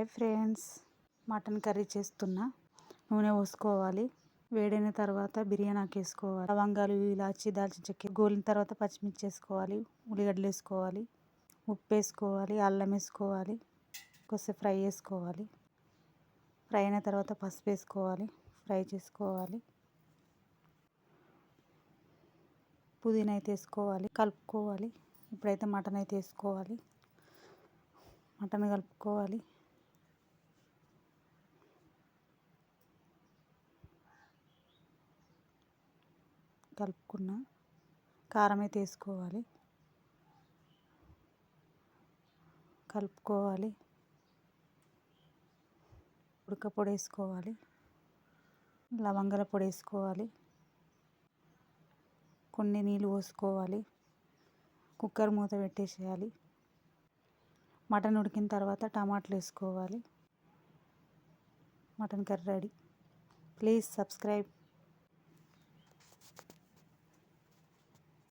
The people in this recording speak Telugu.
హాయ్ ఫ్రెండ్స్, మటన్ కర్రీ చేస్తున్నా. నూనె పోసుకోవాలి. వేడైన తర్వాత బిర్యానీ ఆకు వేసుకోవాలి. లవంగాలు, ఇలాచి, దాల్చిన చెక్క గోలిన తర్వాత పచ్చిమిర్చి వేసుకోవాలి. ఉల్లిగడ్డలు వేసుకోవాలి. ఉప్పు వేసుకోవాలి. అల్లం వేసుకోవాలి. కొద్దిసేపు ఫ్రై చేసుకోవాలి. ఫ్రై అయిన తర్వాత పసుపు వేసుకోవాలి. ఫ్రై చేసుకోవాలి. పుదీనా అయితే వేసుకోవాలి. కలుపుకోవాలి. ఇప్పుడైతే మటన్ అయితే వేసుకోవాలి. మటన్ కలుపుకోవాలి. కలుపుకున్న కారం అయితే వేసుకోవాలి. కలుపుకోవాలి. ఉడక పొడి వేసుకోవాలి. లవంగాల పొడి వేసుకోవాలి. కొన్ని నీళ్ళు పోసుకోవాలి. కుక్కర్ మూత పెట్టేసేయాలి. మటన్ ఉడికిన తర్వాత టమాటాలు వేసుకోవాలి. Mutton curry ready. Please subscribe.